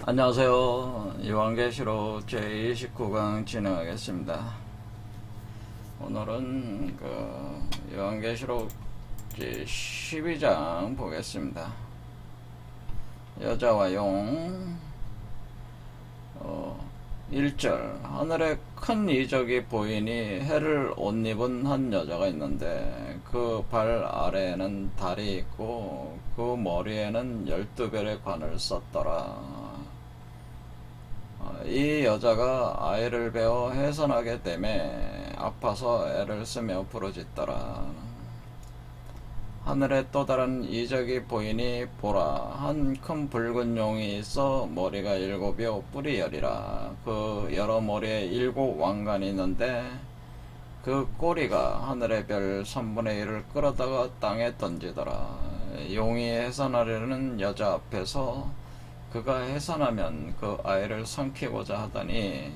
안녕하세요. 요한계시록 제29강 진행하겠습니다. 오늘은 요한계시록 제12장 보겠습니다. 여자와 용 1절 하늘에 큰 이적이 보이니 해를 옷 입은 한 여자가 있는데 그 발 아래에는 달이 있고 그 머리에는 12별의 관을 썼더라. 이 여자가 아이를 베어 해산하게 되매 아파서 애를 쓰며 부르짖더라. 하늘에 또 다른 이적이 보이니 보라, 한 큰 붉은 용이 있어 머리가 7이요 뿔이 10이라. 그 여러 머리에 7 왕관이 있는데 그 꼬리가 하늘의 별 3분의 1을 끌어다가 땅에 던지더라. 용이 해산하려는 여자 앞에서 그가 해산하면 그 아이를 삼키고자 하더니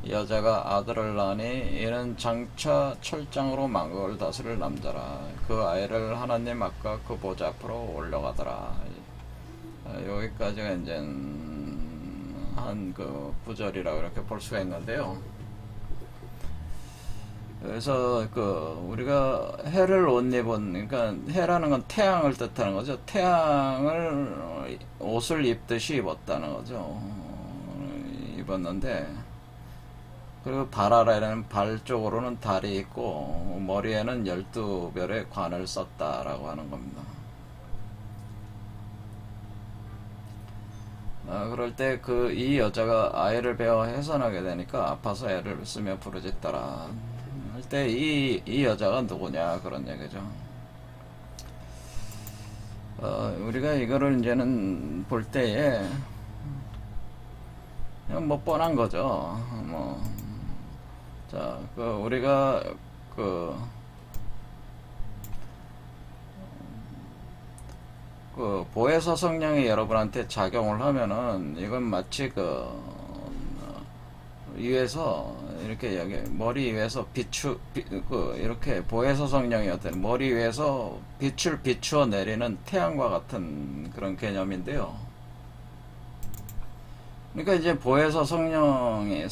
여자가 아들을 낳으니 이는 장차 철장으로 만국을 다스릴 남자라. 그 아이를 하나님 앞과 그 보좌 앞으로 올려가더라. 여기까지가 이제 한 그 구절이라고 이렇게 볼 수가 있는데요. 그래서 우리가 해를 옷 입은, 그러니까 해라는 건 태양을 뜻하는 거죠. 태양을 옷을 입듯이 입었다는 거죠. 입었는데, 그리고 발 아래에는 발 쪽으로는 달이 있고 머리에는 12별의 관을 썼다라고 하는 겁니다. 그럴 때 이 여자가 아이를 베어 해산하게 되니까 아파서 애를 쓰며 부르짖더라. 할 때 이 여자가 누구냐 그런 얘기죠. 우리가 이거를 이제는 볼 때에 그냥 뭐 뻔한 거죠. 자, 우리가 보혜사 성령이 여러분한테 작용을 하면은 이건 마치 위에서 이렇게 여기 머리 위에서 이렇게 보혜사 성령이 어떤 머리 위에서 빛을 비추어 내리는 태양과 같은 그런 개념인데요. 그러니까 이제 보혜사 성령이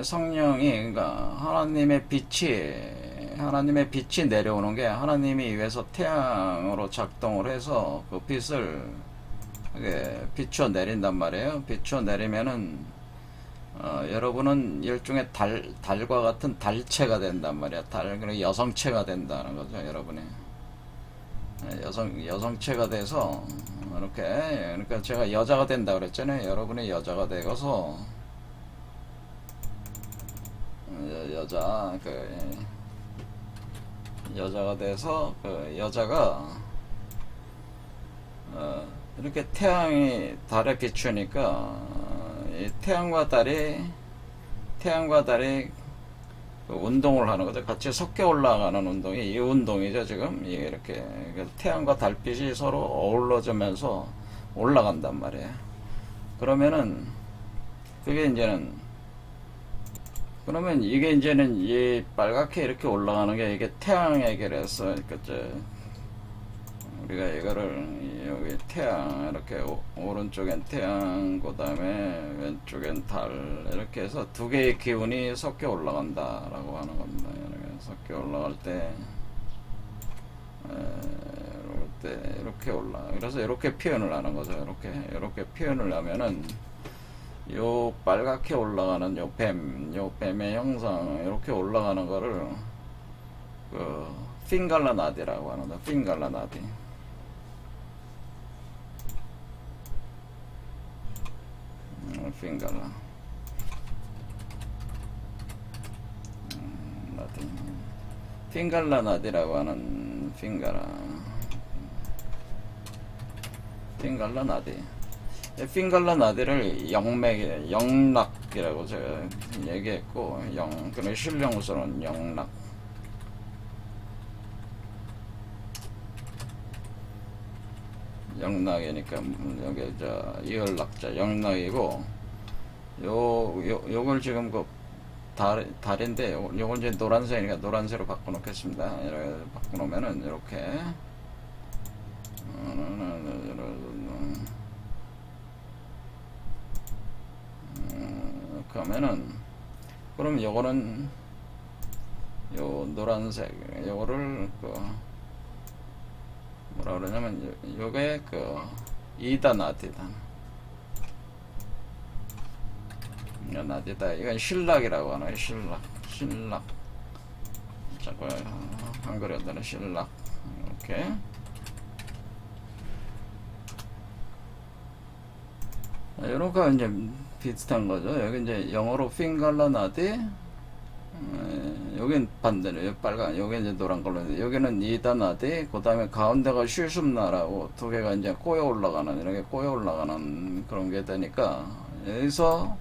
그러니까 하나님의 빛이 내려오는 게 하나님이 위에서 태양으로 작동을 해서 그 빛을 비추어 내린단 말이에요. 비추어 내리면은 여러분은 일종의 달과 같은 달체가 된단 말이야. 그리고 여성체가 된다는 거죠, 여러분이. 여성체가 돼서 이렇게, 그러니까 제가 여자가 된다 그랬잖아요. 여러분이 여자가 되어서 여자가 돼서 여자가 이렇게 태양이 달에 비추니까 이 태양과 달이 운동을 하는 거죠. 같이 섞여 올라가는 운동이 이 운동이죠. 지금 이게 이렇게 태양과 달빛이 서로 어우러지면서 올라간단 말이에요. 그러면은 그러면 이게 이제는 이 빨갛게 이렇게 올라가는 게 이게 태양에 그래서 우리가 이거를 여기 태양 이렇게 오른쪽엔 태양 그다음에 왼쪽엔 달 이렇게 해서 두 개의 기운이 섞여 올라간다라고 하는 겁니다. 이렇게 섞여 올라갈 때 이렇게 그래서 이렇게 표현을 하는 거죠. 이렇게 표현을 하면은 요 빨갛게 올라가는 요 뱀의 형상 이렇게 올라가는 거를 핑갈라나디라고 하는데 핑갈라나디. 핑갈라 나디. 핑갈라나디라고 하는 핑갈라나디. 핑갈라나디를 영락이라고 제가 얘기했고, 그런 신령으로는 영락. 영락이니까 여기 이을락자 영락이고, 요걸 지금 달인데 요걸 이제 노란색이니까 노란색으로 바꿔놓겠습니다. 이렇게 바꿔놓으면은 이렇게 하면은, 그럼 요거는 요 노란색 요거를 뭐라 그러냐면 요게 2단 나디단 나디다. 이건 신락이라고 하나요. 신락 자꾸 한글에 한다는 신락. 이렇게 이런 거 이제 비슷한 거죠. 여기 이제 영어로 핑갈라나디, 여긴 반대로 빨간, 여기 이제 노란 걸로, 여기는 이다나디, 그 다음에 가운데가 슈숨나라고 두 개가 이제 꼬여 올라가는, 이렇게 꼬여 올라가는 그런 게 되니까, 여기서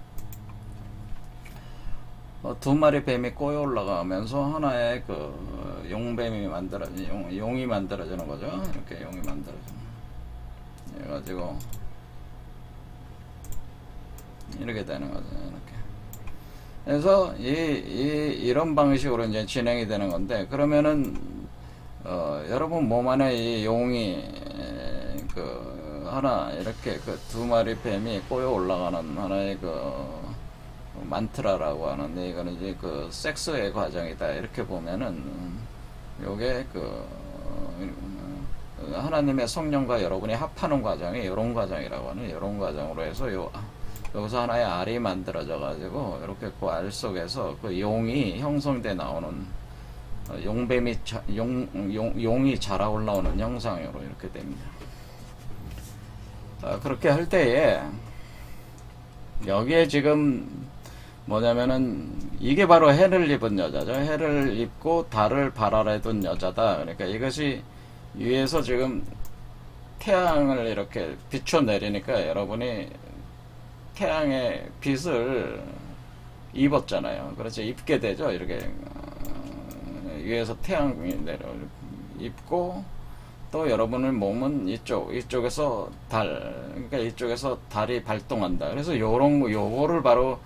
두 마리 뱀이 꼬여 올라가면서 하나의 용뱀이 용이 만들어지는 거죠. 이렇게 용이 만들어지는. 해가지고, 이렇게 되는 거죠. 이렇게. 그래서 이런 방식으로 이제 진행이 되는 건데, 그러면은 여러분 몸 안에 이 용이 하나 이렇게 두 마리 뱀이 꼬여 올라가는 하나의 만트라라고 하는데, 이거는 이제 섹스의 과정이다 이렇게 보면은 요게 하나님의 성령과 여러분이 합하는 과정이 이런 과정이라고 하는, 이런 과정으로 해서 여기서 하나의 알이 만들어져 가지고 이렇게 그 알 속에서 용이 형성돼 나오는, 용뱀이 용이 자라 올라오는 형상으로 이렇게 됩니다. 그렇게 할 때에 여기에 지금 뭐냐면은 이게 바로 해를 입은 여자죠. 해를 입고 달을 발 아래 둔 여자다. 그러니까 이것이 위에서 지금 태양을 이렇게 비춰 내리니까 여러분이 태양의 빛을 입었잖아요. 그렇죠. 입게 되죠. 이렇게 위에서 태양이 내려 입고, 또 여러분의 몸은 이쪽에서 그러니까 이쪽에서 달이 발동한다. 그래서 요거를 바로,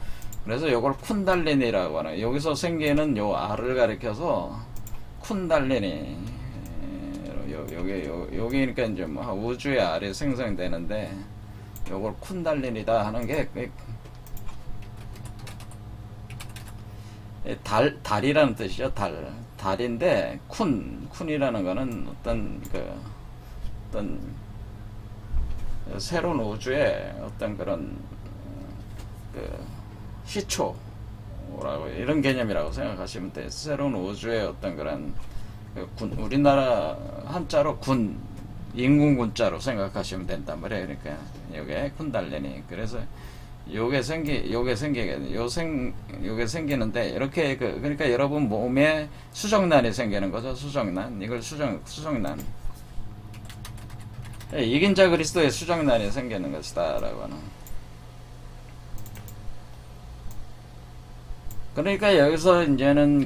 그래서 요걸 쿤달리니라고 하는, 여기서 생기는 요 알을 가리켜서 쿤달리니, 여기 그러니까 이제 뭐 우주의 알이 생성되는데, 요걸 쿤달리니다 하는 게 달이라는 뜻이죠. 달인데 쿤이라는 거는 어떤 새로운 우주의 어떤 그런 시초라고, 이런 개념이라고 생각하시면 돼요. 새로운 우주의 어떤 그런 우리나라 한자로 인군군자로 생각하시면 된단 말이에요. 그러니까 요게 쿤달리니. 그래서 요게 생기는데, 이렇게 그러니까 여러분 몸에 수정란이 생기는 거죠. 수정란. 이걸 수정란. 이긴 자 그리스도의 수정란이 생기는 것이다라고 하는. 그러니까 여기서 이제는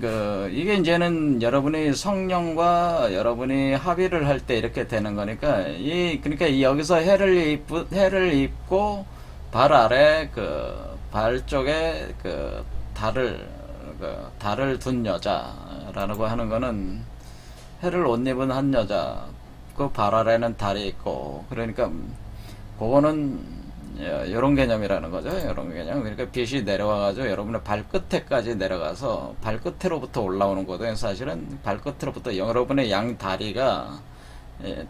이게 이제는 여러분이 성령과 여러분이 합의를 할 때 이렇게 되는 거니까, 그러니까 여기서 해를 입고 발 아래 발 쪽에 달을 둔 여자라고 하는 거는, 해를 옷 입은 한 여자, 발 아래는 달이 있고, 그러니까 그거는 이런 개념이라는 거죠. 이런 개념. 그러니까 빛이 내려와가지고 여러분의 발끝에까지 내려가서 발끝으로부터 올라오는 거거든요. 사실은 발끝으로부터 여러분의 양 다리가,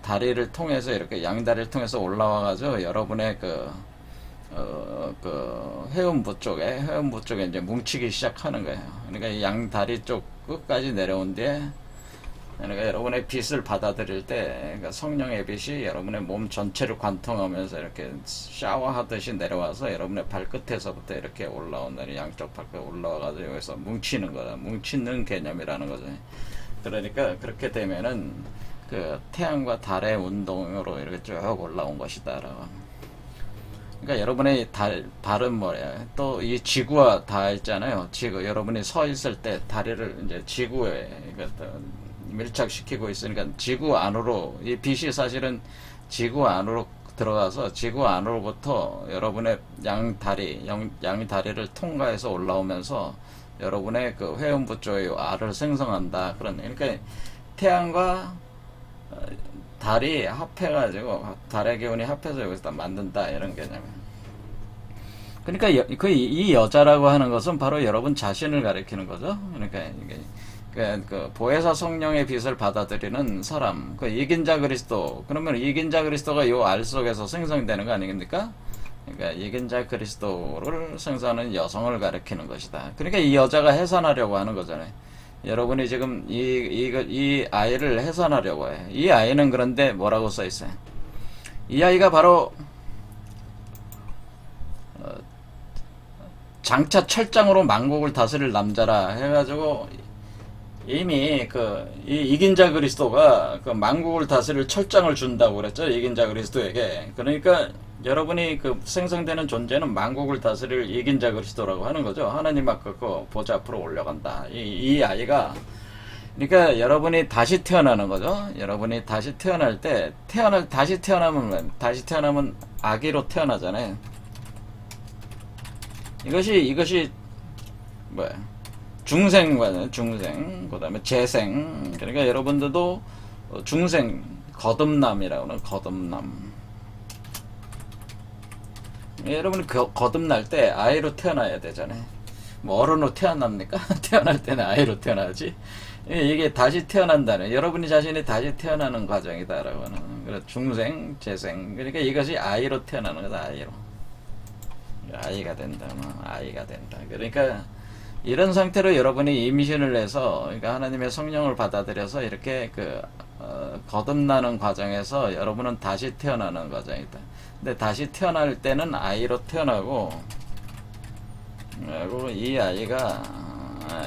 다리를 통해서 이렇게 양다리를 통해서 올라와가지고 여러분의 회음부 쪽에 이제 뭉치기 시작하는 거예요. 그러니까 이 양 다리 쪽 끝까지 내려온 뒤에, 그러니까 여러분의 빛을 받아들일 때, 그러니까 성령의 빛이 여러분의 몸 전체를 관통하면서 이렇게 샤워하듯이 내려와서 여러분의 발끝에서부터 이렇게 올라온다니, 양쪽 발끝 올라와가지고 여기서 뭉치는 거다. 뭉치는 개념이라는 거죠. 그러니까 그렇게 되면은 태양과 달의 운동으로 이렇게 쭉 올라온 것이다라고. 그러니까 여러분의 발은 뭐야? 또 이 지구와 다 있잖아요. 여러분이 서 있을 때 다리를 이제 지구에 밀착시키고 있으니까, 지구 안으로, 이 빛이 사실은 지구 안으로 들어가서 지구 안으로부터 여러분의 양 다리를 통과해서 올라오면서 여러분의 회음부 쪽의 알을 생성한다. 그러니까 태양과 달이 합해가지고, 달의 기운이 합해서 여기서 만든다, 이런 개념이에요. 그러니까 이 여자라고 하는 것은 바로 여러분 자신을 가리키는 거죠. 그러니까 이게 그 보혜사 성령의 빛을 받아들이는 사람, 그 이긴 자 그리스도. 그러면 이긴 자 그리스도가 요 알 속에서 생성되는 거 아닙니까? 그러니까 이긴 자 그리스도를 생성하는 여성을 가리키는 것이다. 그러니까 이 여자가 해산하려고 하는 거잖아요. 여러분이 지금 이 아이를 해산하려고 해. 이 아이는 그런데 뭐라고 써 있어요? 이 아이가 바로 장차 철장으로 만국을 다스릴 남자라 해가지고 이미 이긴 자 그리스도가 그 만국을 다스릴 철장을 준다고 그랬죠. 이긴 자 그리스도에게. 그러니까 여러분이 그 생성되는 존재는 만국을 다스릴 이긴 자 그리스도라고 하는 거죠. 하나님 앞에 그 보좌 앞으로 올라간다. 이 아이가, 그러니까 여러분이 다시 태어나는 거죠. 여러분이 다시 태어날 때 다시 태어나면 아기로 태어나잖아요. 이것이 뭐야? 중생과는 중생, 그 다음에 재생. 그러니까 여러분들도 중생, 거듭남이라고 하는 거듭남. 여러분이 거듭날 때 아이로 태어나야 되잖아요. 뭐 어른으로 태어납니까? 태어날 때는 아이로 태어나지. 이게 다시 태어난다는, 여러분이 자신이 다시 태어나는 과정이다라고 하는. 그래서 중생, 재생. 그러니까 이것이 아이로 태어나는 거다. 아이가 된다. 아이가 된다. 그러니까 이런 상태로 여러분이 임신을 해서, 그러니까 하나님의 성령을 받아들여서 이렇게 거듭나는 과정에서 여러분은 다시 태어나는 과정이다. 근데 다시 태어날 때는 아이로 태어나고, 그리고 이 아이가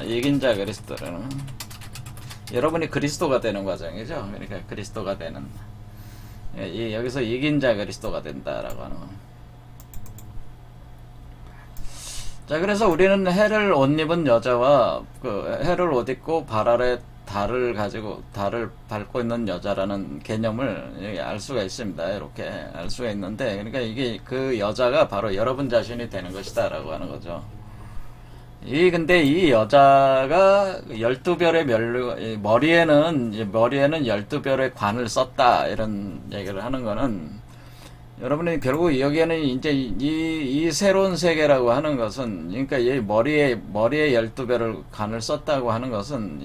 이긴 자 그리스도라는, 여러분이 그리스도가 되는 과정이죠. 그러니까 그리스도가 되는, 여기서 이긴 자 그리스도가 된다라고 하는 겁니다. 자, 그래서 우리는 해를 옷 입은 여자와 해를 옷 입고 발 아래 달을 밟고 있는 여자라는 개념을 알 수가 있습니다. 이렇게 알 수가 있는데, 그러니까 이게 그 여자가 바로 여러분 자신이 되는 것이다라고 하는 거죠. 근데 이 여자가 12별의 머리에는 12별의 관을 썼다, 이런 얘기를 하는 거는, 여러분이 결국 여기에는 이제 이 새로운 세계라고 하는 것은, 그러니까 이 머리에 12별을 관을 썼다고 하는 것은,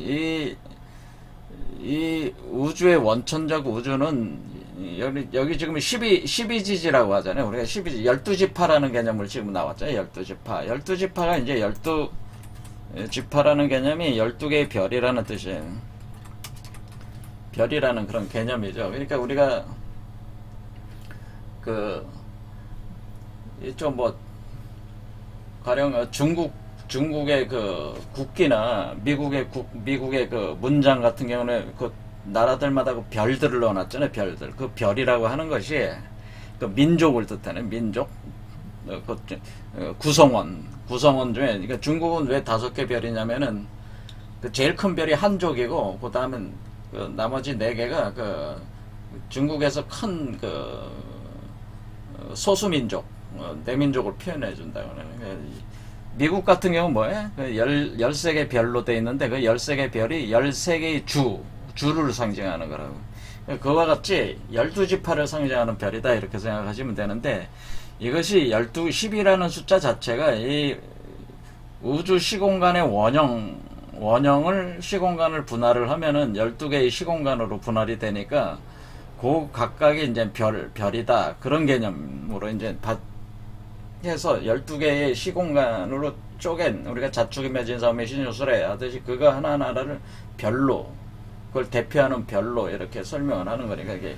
이 우주의 원천적 우주는, 여기 지금 12지지라고 하잖아요. 우리가 12지파라는 개념을 지금 나왔죠. 12지파. 12지파가 이제 12지파라는 개념이 12개의 별이라는 뜻이에요. 별이라는 그런 개념이죠. 그러니까 우리가 이쪽 가령 중국의 국기나 미국의 문장 같은 경우는 나라들마다 별들을 넣어놨잖아요. 별들. 그 별이라고 하는 것이 민족을 뜻하는 민족, 구성원 중에, 그러니까 중국은 왜 5개 별이냐면은 제일 큰 별이 한족이고, 그 다음은 나머지 4개가 중국에서 큰 소수민족, 내민족을 표현해 준다고 하는. 미국 같은 경우는 뭐예요? 13개 별로 돼 있는데, 그 13개 별이 13개의 주를 상징하는 거라고. 그와 같이 12지파를 상징하는 별이다, 이렇게 생각하시면 되는데, 이것이 10이라는 숫자 자체가 이 우주 시공간의 시공간을 분할을 하면은 12개의 시공간으로 분할이 되니까, 그 각각이 이제 별이다, 그런 개념으로 이제 해서 12개의 시공간으로 쪼갠, 우리가 자축인묘 진사오미 신유술에 하듯이 그거 하나하나를 별로, 그걸 대표하는 별로 이렇게 설명을 하는 거니까, 이게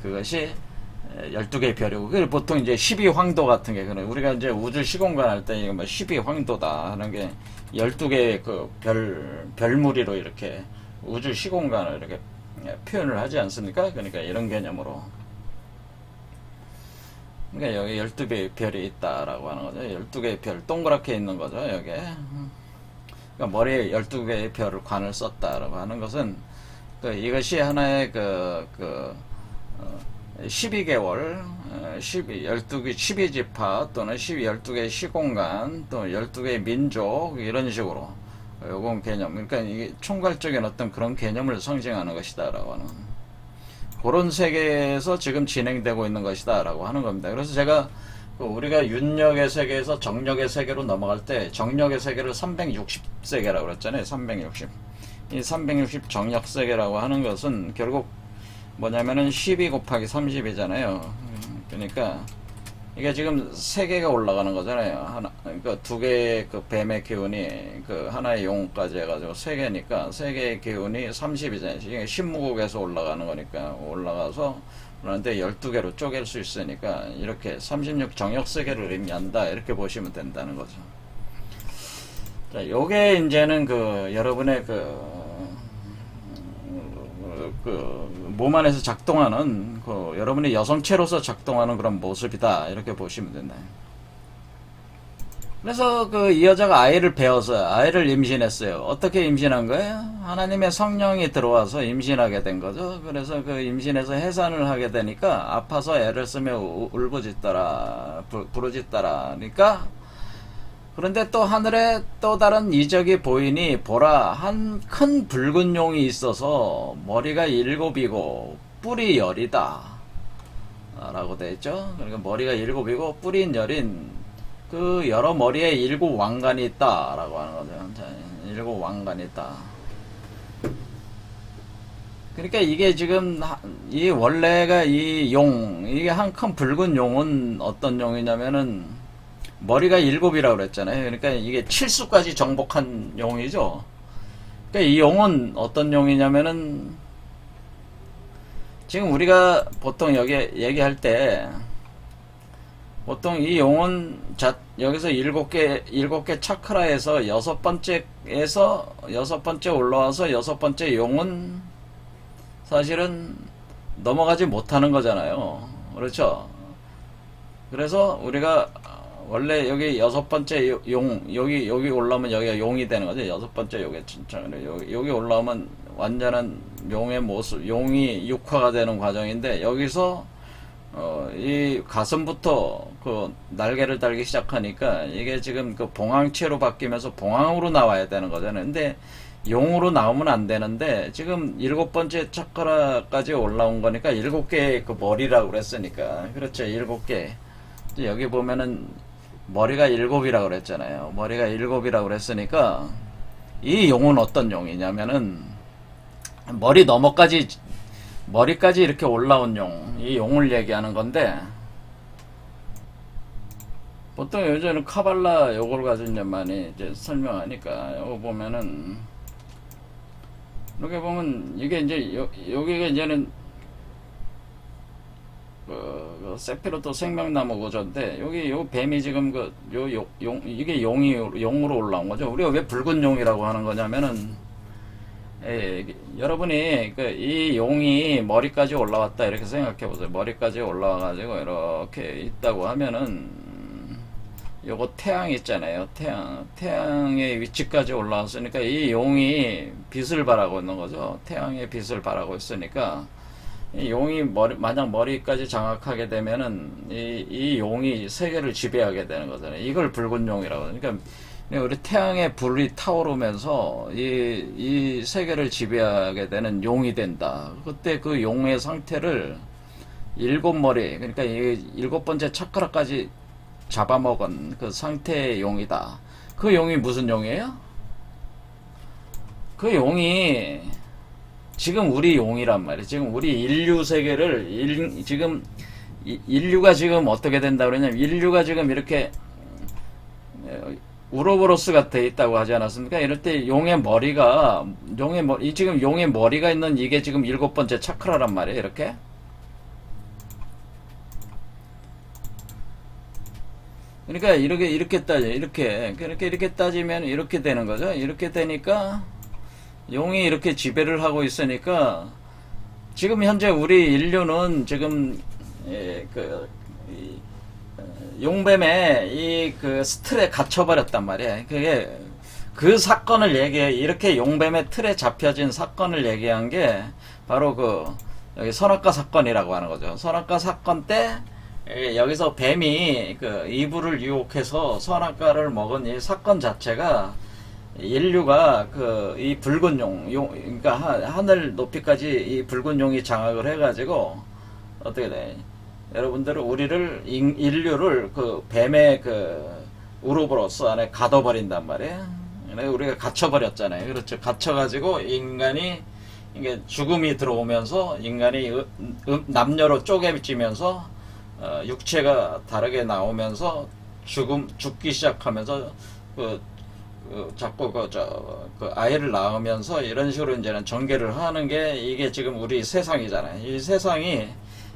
그것이 12개의 별이고, 그 보통 이제 12황도 같은 게, 우리가 이제 우주 시공간 할 때 이거 12황도다 하는 게 12개의 별무리로 이렇게 우주 시공간을 이렇게 표현을 하지 않습니까? 그러니까 이런 개념으로. 그러니까 여기 12개의 별이 있다라고 하는 거죠. 12개의 별, 동그랗게 있는 거죠, 여기에. 그러니까 머리에 12개의 별을 관을 썼다라고 하는 것은, 이것이 하나의 12개월, 12지파 또는 12개의 시공간, 또 12개의 민족, 이런 식으로 요건 개념. 그러니까 이게 총괄적인 어떤 그런 개념을 상징하는 것이다라고 하는, 그런 세계에서 지금 진행되고 있는 것이다라고 하는 겁니다. 그래서 제가 우리가 윤력의 세계에서 정력의 세계로 넘어갈 때 정력의 세계를 360세계라고 그랬잖아요. 360. 이 360 정력 세계라고 하는 것은 결국 뭐냐면은 12 곱하기 30이잖아요. 그러니까 이게 지금 3개가 올라가는 거잖아요. 하나, 그러니까 2개의 그 뱀의 기운이 그 하나의 용까지 해가지고 3개니까 3개의 기운이 30이잖아요. 이게 10무국에서 올라가는 거니까 올라가서 그런데 12개로 쪼갤 수 있으니까 이렇게 36 정역 세계를 의미한다 이렇게 보시면 된다는 거죠. 자, 요게 이제는 그 여러분의 몸 안에서 작동하는 여러분의 여성체로서 작동하는 그런 모습이다 이렇게 보시면 된다. 그래서 이 여자가 아이를 배워서 아이를 임신했어요. 어떻게 임신한 거예요? 하나님의 성령이 들어와서 임신하게 된 거죠. 그래서 그 임신해서 해산을 하게 되니까 아파서 애를 쓰며 울부짖더라 부르짖더라. 그러니까 그런데 또 하늘에 또 다른 이적이 보이니 보라 한 큰 붉은 용이 있어서 머리가 7이고 뿔이 10이다 라고 되어 있죠. 그러니까 머리가 7이고 뿔이 10인 그 여러 머리에 7 왕관이 있다 라고 하는 거죠. 7 왕관이 있다. 그러니까 이게 지금 이 원래가 이 용 이게 한 큰 붉은 용은 어떤 용이냐면은 머리가 7이라고 그랬잖아요. 그러니까 이게 7수까지 정복한 용이죠. 그러니까 이 용은 어떤 용이냐면은 지금 우리가 보통 여기 얘기할 때 보통 이 용은 여기서 7개 차크라에서 6번째 올라와서 6번째 용은 사실은 넘어가지 못하는 거잖아요. 그렇죠? 그래서 우리가 원래 여기 6번째 여기 올라오면 여기가 용이 되는 거죠. 6번째 여기 올라오면 완전한 용의 모습, 용이 육화가 되는 과정인데 여기서 이 가슴부터 그 날개를 달기 시작하니까 이게 지금 그 봉황체로 바뀌면서 봉황으로 나와야 되는 거잖아요. 근데 용으로 나오면 안 되는데 지금 7번째 차크라까지 올라온 거니까 7개의 그 머리라고 그랬으니까 그렇죠. 7개. 여기 보면은 머리가 7이라고 그랬잖아요. 머리가 7이라고 그랬으니까 이 용은 어떤 용이냐면은 머리까지 이렇게 올라온 용, 이 용을 얘기하는 건데 보통 요즘은 카발라 요걸 가지고 이제 많이 이제 설명하니까 요거 보면은 이렇게 보면 이게 이제 여기가 이제는 세피로토 생명나무 구조인데 여기 요 뱀이 지금 이게 용으로 올라온 거죠. 우리가 왜 붉은 용이라고 하는 거냐면은 여러분이 이 용이 머리까지 올라왔다 이렇게 생각해 보세요. 머리까지 올라와 가지고 이렇게 있다고 하면은 요거 태양 있잖아요. 태양의 위치까지 올라왔으니까 이 용이 빛을 발하고 있는 거죠. 태양의 빛을 발하고 있으니까 이 용이 만약 머리까지 장악하게 되면은 이 용이 세계를 지배하게 되는 거잖아요. 이걸 붉은 용이라고 하죠. 그러니까 우리 태양의 불이 타오르면서 이 세계를 지배하게 되는 용이 된다. 그때 그 용의 상태를 7머리, 그러니까 이 7번째 차크라까지 잡아먹은 그 상태의 용이다. 그 용이 무슨 용이에요? 그 용이 지금 우리 용이란 말이에요. 지금 우리 인류 세계를 지금 인류가 지금 어떻게 된다 그러냐면 인류가 지금 이렇게 우로보로스가 돼 있다고 하지 않았습니까? 이럴 때 지금 용의 머리가 있는 이게 지금 7번째 차크라란 말이에요. 이렇게. 그러니까 이렇게 따지면 이렇게 되는 거죠. 이렇게 되니까 용이 이렇게 지배를 하고 있으니까 지금 현재 우리 인류는 지금 용뱀의 그 틀에 갇혀버렸단 말이에요. 그게 그 사건을 이렇게 용뱀의 틀에 잡혀진 사건을 얘기한 게 바로 여기 선악과 사건이라고 하는 거죠. 선악과 사건 때 여기서 뱀이 이불을 유혹해서 선악과를 먹은 이 사건 자체가 인류가 이 붉은 그러니까 하늘 높이까지 이 붉은 용이 장악을 해가지고 어떻게 돼? 여러분들은 우리를 인류를 그 뱀의 그 우로보로스 안에 가둬버린단 말이에요. 우리가 갇혀버렸잖아요. 그렇죠. 갇혀가지고 인간이 이게 죽음이 들어오면서 인간이 남녀로 쪼개지면서 육체가 다르게 나오면서 죽기 시작하면서 자꾸 그 아이를 낳으면서 이런 식으로 이제는 전개를 하는 게 이게 지금 우리 세상이잖아요. 이 세상이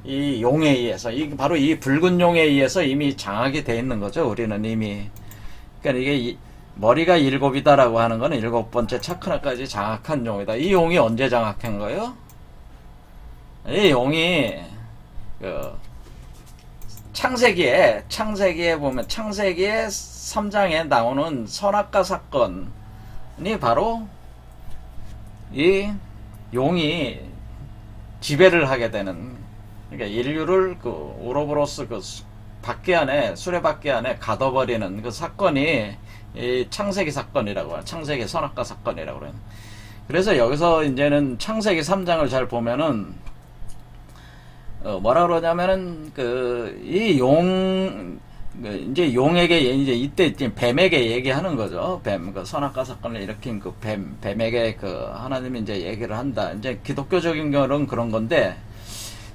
이 용에 의해서 바로 이 붉은 용에 의해서 이미 장악이 돼 있는 거죠. 우리는 이미. 그러니까 이게 머리가 7이다라고 하는 거는 7번째 차크라까지 장악한 용이다. 이 용이 언제 장악한 거예요? 이 용이 창세기에 보면 창세기의 3장에 나오는 선악과 사건이 바로 이 용이 지배를 하게 되는, 그러니까 인류를 그 오로보로스 그 수레바퀴 안에 가둬버리는 그 사건이 이 창세기 사건이라고 해요. 창세기 선악과 사건이라고 그래요. 그래서 여기서 이제는 창세기 3장을 잘 보면은 뭐라 그러냐면은 이제 용에게 이제 이때 뱀에게 얘기하는 거죠. 그 선악과 사건을 일으킨 그 뱀에게 하나님이 이제 얘기를 한다. 이제 기독교적인 거는 그런 건데,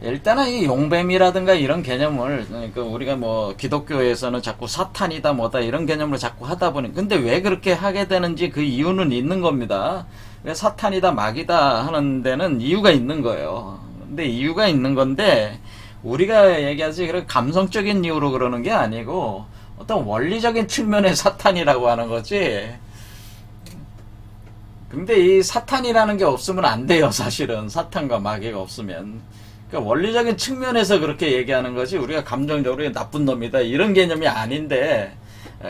일단은 이 용뱀이라든가 이런 개념을, 그러니까 우리가 뭐 기독교에서는 자꾸 사탄이다 뭐다 이런 개념을 자꾸 하다 보니, 근데 왜 그렇게 하게 되는지 그 이유는 있는 겁니다. 왜 사탄이다 마귀다 하는 데는 이유가 있는 거예요. 근데 이유가 있는 건데, 우리가 얘기하지 그런 감성적인 이유로 그러는 게 아니고 어떤 원리적인 측면의 사탄이라고 하는 거지. 근데 이 사탄이라는 게 없으면 안 돼요. 사실은 사탄과 마귀가 없으면. 그러니까 원리적인 측면에서 그렇게 얘기하는 거지, 우리가 감정적으로 나쁜 놈이다 이런 개념이 아닌데,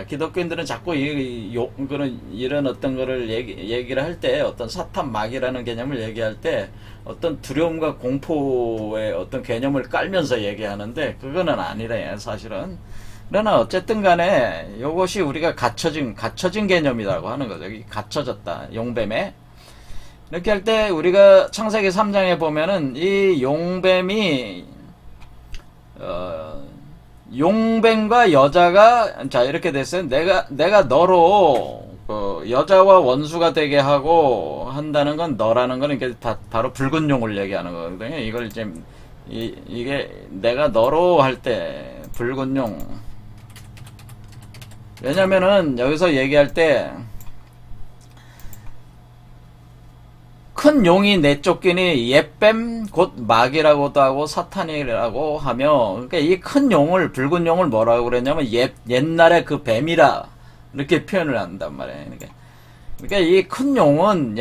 기독교인들은 자꾸 이런 어떤 거를 얘기를 할 때, 어떤 사탄 마귀라는 개념을 얘기할 때 어떤 두려움과 공포의 어떤 개념을 깔면서 얘기하는데, 그거는 아니래요 사실은. 그러나 어쨌든 간에 이것이 우리가 갇혀진 개념이라고 하는 거죠. 갇혀졌다, 용뱀에. 이렇게 할 때 우리가 창세기 3장에 보면은 이 용뱀이 용뱀과 여자가, 자 이렇게 됐어요. 내가 너로 여자와 원수가 되게 하고 한다는 건, 너라는 건 이게 바로 붉은 용을 얘기하는 거거든요. 이걸 이제 이게 내가 너로 할 때 붉은 용. 왜냐면은 여기서 얘기할 때 큰 용이 내쫓기니 옛뱀 곧 마귀라고도 하고 사탄이라고 하며, 그러니까 이 큰 용을, 붉은 용을 뭐라고 그랬냐면 옛날에 그 뱀이라 이렇게 표현을 한단 말이에요. 그러니까 이 큰 용은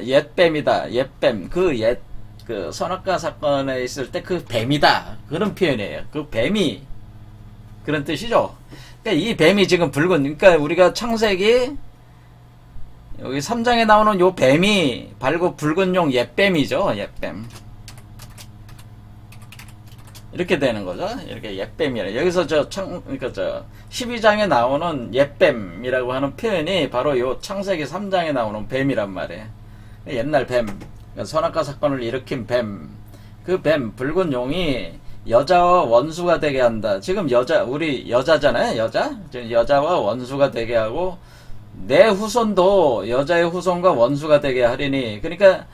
옛뱀이다. 옛뱀, 그 선악과 사건에 있을 때 그 뱀이다, 그런 표현이에요. 그 뱀이 그런 뜻이죠. 그러니까 이 뱀이 지금 그러니까 우리가 창세기 여기 3장에 나오는 요 뱀이 바로 붉은 용 옛뱀이죠. 옛뱀. 이렇게 되는 거죠. 이렇게 옛뱀이라. 여기서 그러니까 12장에 나오는 옛뱀이라고 하는 표현이 바로 요 창세기 3장에 나오는 뱀이란 말이에요. 옛날 뱀. 그러니까 선악과 사건을 일으킨 뱀. 그 뱀, 붉은 용이 여자와 원수가 되게 한다. 지금 우리 여자잖아요. 여자와 원수가 되게 하고, 내 후손도 여자의 후손과 원수가 되게 하리니. 그러니까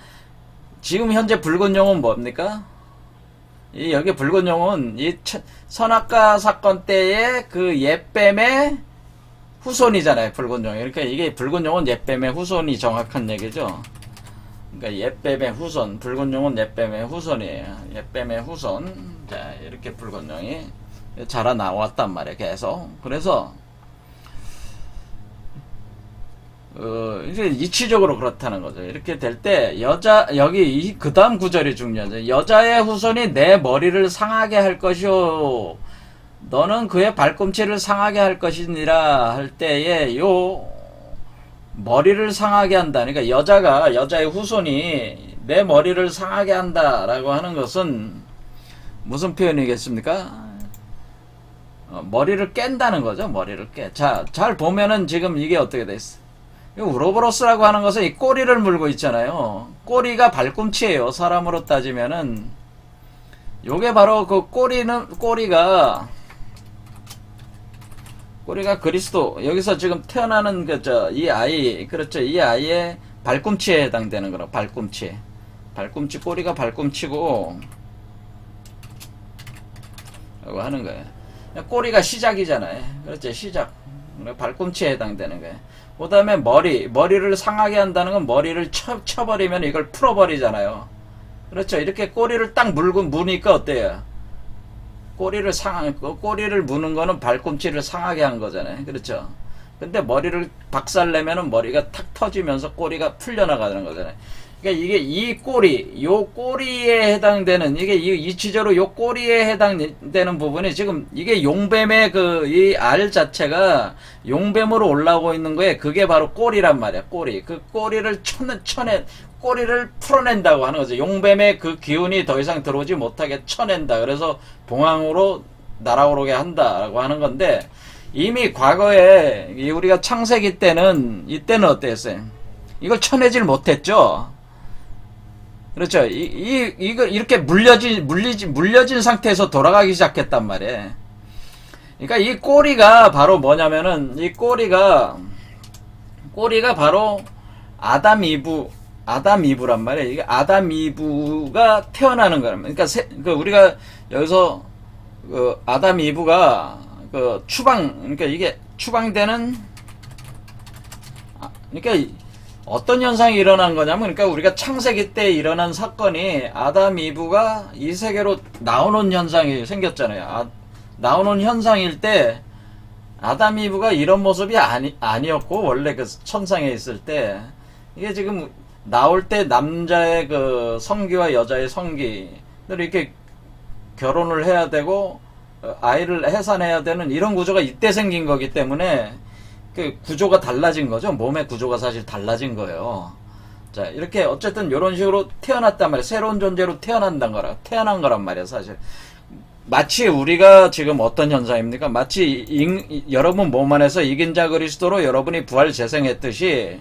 지금 현재 붉은 용은 뭡니까? 여기 붉은 용은 이 선악과 사건 때의 그 옛뱀의 후손이잖아요. 붉은 용이. 그러니까 이게 붉은 용은 옛뱀의 후손이 정확한 얘기죠. 그러니까 옛뱀의 후손, 붉은 용은 옛뱀의 후손이에요. 옛뱀의 후손. 자, 이렇게 붉은 용이 자라 나왔단 말이에요. 계속. 그래서 이제 이치적으로 그렇다는 거죠. 이렇게 될 때 여기 그 다음 구절이 중요하죠. 여자의 후손이 내 머리를 상하게 할 것이요, 너는 그의 발꿈치를 상하게 할 것이니라 할 때에 요 머리를 상하게 한다. 그러니까 여자의 후손이 내 머리를 상하게 한다라고 하는 것은 무슨 표현이겠습니까? 머리를 깬다는 거죠. 머리를 깨. 자, 잘 보면은 지금 이게 어떻게 돼 있어? 우로보로스라고 하는 것은 이 꼬리를 물고 있잖아요. 꼬리가 발꿈치예요. 사람으로 따지면은 요게 바로 그 꼬리가 그리스도, 여기서 지금 태어나는 이 아이, 그렇죠. 이 아이의 발꿈치에 해당되는 거라, 발꿈치. 꼬리가 발꿈치고, 라고 하는 거예요. 꼬리가 시작이잖아요. 그렇죠. 시작. 발꿈치에 해당되는 거예요. 그 다음에 머리를 상하게 한다는 건 머리를 쳐버리면 이걸 풀어버리잖아요. 그렇죠. 이렇게 꼬리를 딱 무니까 어때요? 꼬리를 무는 거는 발꿈치를 상하게 한 거잖아요. 그렇죠. 근데 머리를 박살내면은 머리가 탁 터지면서 꼬리가 풀려나가는 거잖아요. 그러니까 이게 요 꼬리에 해당되는, 이게 이치적으로 요 꼬리에 해당되는 부분이 지금 이게 용뱀의 이 알 자체가 용뱀으로 올라오고 있는 거에 그게 바로 꼬리란 말이야. 꼬리. 그 꼬리를 꼬리를 풀어낸다고 하는 거죠. 용뱀의 그 기운이 더 이상 들어오지 못하게 쳐낸다. 그래서 봉황으로 날아오르게 한다라고 하는 건데, 이미 과거에 우리가 창세기 때는, 이때는 어땠어요? 이걸 쳐내질 못했죠. 그렇죠. 이걸 이렇게 물려진 상태에서 돌아가기 시작했단 말이에요. 그러니까 이 꼬리가 바로 뭐냐면은, 이 꼬리가 바로 아담 이브란 말이에요. 이게 아담 이브가 태어나는 거란 말이에요. 그러니까 우리가 여기서 아담 이브가 그러니까 이게 추방되는, 그러니까 어떤 현상이 일어난 거냐면, 그러니까 우리가 창세기 때 일어난 사건이 아담 이브가 이 세계로 나오는 현상이 생겼잖아요. 나오는 현상일 때 아담 이브가 이런 모습이 아니었고, 원래 그 천상에 있을 때 이게 지금 나올 때 남자의 그 성기와 여자의 성기를 이렇게 결혼을 해야 되고 아이를 해산해야 되는 이런 구조가 이때 생긴 거기 때문에 그 구조가 달라진 거죠. 몸의 구조가 사실 달라진 거예요. 자, 이렇게 어쨌든 이런 식으로 태어났단 말이에요. 새로운 존재로 태어난 거란 말이에요, 사실. 마치 우리가 지금 어떤 현상입니까? 마치 여러분 몸 안에서 이긴 자 그리스도로 여러분이 부활 재생했듯이,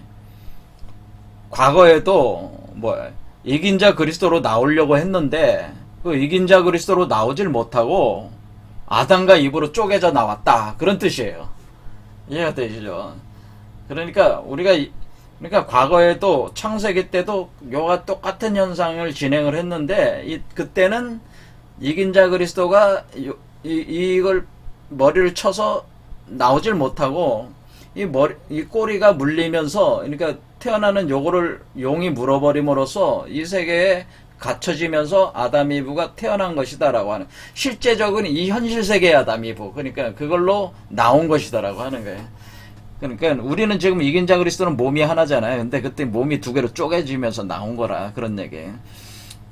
과거에도 이긴 자 그리스도로 나오려고 했는데 그 이긴 자 그리스도로 나오질 못하고 아담과 이브로 쪼개져 나왔다, 그런 뜻이에요. 이해가 되시죠? 그러니까 과거에도 창세기 때도 요가 똑같은 현상을 진행을 했는데, 그때는 이긴 자 그리스도가 이걸 머리를 쳐서 나오질 못하고 이 꼬리가 물리면서, 그러니까 태어나는 요거를 용이 물어버림으로써 이 세계에 갇혀지면서 아담 이브가 태어난 것이다라고 하는, 실제적인 이 현실 세계의 아담 이브, 그러니까 그걸로 나온 것이다라고 하는 거예요. 그러니까 우리는 지금 이긴 자 그리스도는 몸이 하나잖아요. 근데 그때 몸이 두 개로 쪼개지면서 나온 거라, 그런 얘기예요.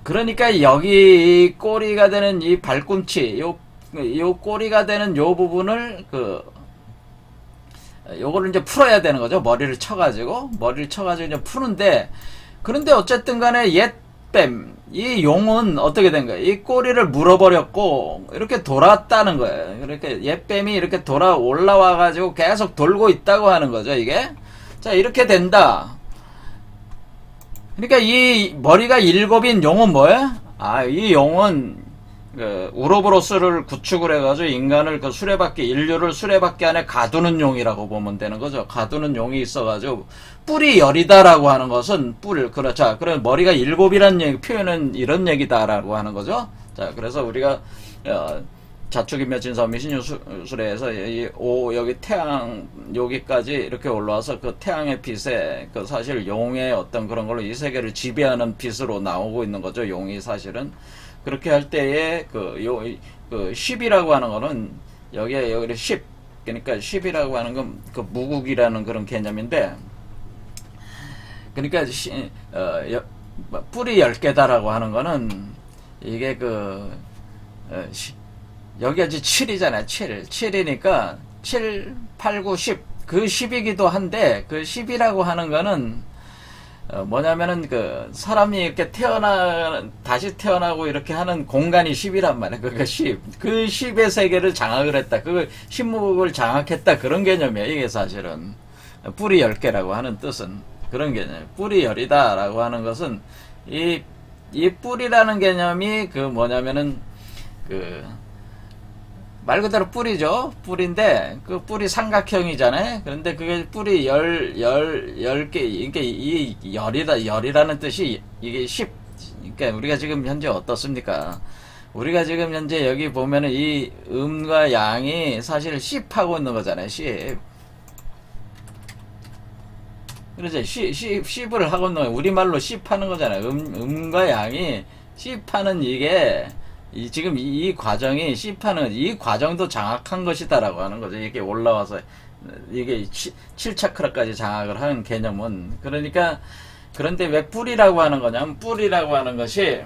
그러니까 여기 이 꼬리가 되는 이 발꿈치, 요 꼬리가 되는 요 부분을 요거를 이제 풀어야 되는 거죠. 머리를 쳐가지고 이제 푸는데, 그런데 어쨌든 간에 이 용은 어떻게 된 거예요? 이 꼬리를 물어버렸고 이렇게 돌았다는 거예요. 그러니까 옛뱀이 이렇게 올라와가지고 계속 돌고 있다고 하는 거죠, 이게. 자, 이렇게 된다. 그러니까 이 머리가 7인 용은 뭐예요? 이 용은 우로보로스를 구축을 해가지고 인간을 인류를 수레바퀴 안에 가두는 용이라고 보면 되는 거죠. 가두는 용이 있어가지고, 뿔이 열이다라고 하는 것은 그렇죠. 그럼 머리가 7이라는 표현은 이런 얘기다라고 하는 거죠. 자, 그래서 우리가 자축인묘 진사오미 신유술에서 여기 태양 여기까지 이렇게 올라와서 그 태양의 빛에 사실 용의 어떤 그런 걸로 이 세계를 지배하는 빛으로 나오고 있는 거죠. 용이 사실은. 그렇게 할 때에 10이라고 하는 거는 여기 10, 그러니까 10이라고 하는 건 무국이라는 그런 개념인데, 그러니까 뿔이 10개다라고 하는 거는 이게 여기가 이제 7이잖아요. 7이니까 7, 8, 9, 10, 그 10이기도 한데, 그 10이라고 하는 거는 뭐냐면은 사람이 이렇게 다시 태어나고 이렇게 하는 공간이 10이란 말이에요. 그러니까 10. 그 10의 세계를 장악을 했다. 그 10무국을 장악했다. 그런 개념이에요. 이게 사실은. 뿔이 10개라고 하는 뜻은 그런 개념이에요. 뿔이 10이다 라고 하는 것은 이 뿔이라는 개념이 뭐냐면은 그 말 그대로 뿌리죠. 뿌리인데 그 뿌리 삼각형이잖아요. 그런데 그게 뿌리 열 개, 그러니까 이 열이라는 뜻이 이게 10. 그러니까 우리가 지금 현재 어떻습니까? 우리가 지금 현재 여기 보면은 이 음과 양이 사실 10 하고 있는 거잖아요. 10. 그렇죠. 10을 하고 있는 거예요. 우리말로 10 하는 거잖아요. 음과 양이 10 하는 이게 지금 이 과정이 C파는 이 과정도 장악한 것이다라고 하는 거죠. 이게 올라와서 이게 7차크라까지 장악을 하는 개념은 그러니까 그런데 왜 뿌리라고 하는 거냐면 뿌리라고 하는 것이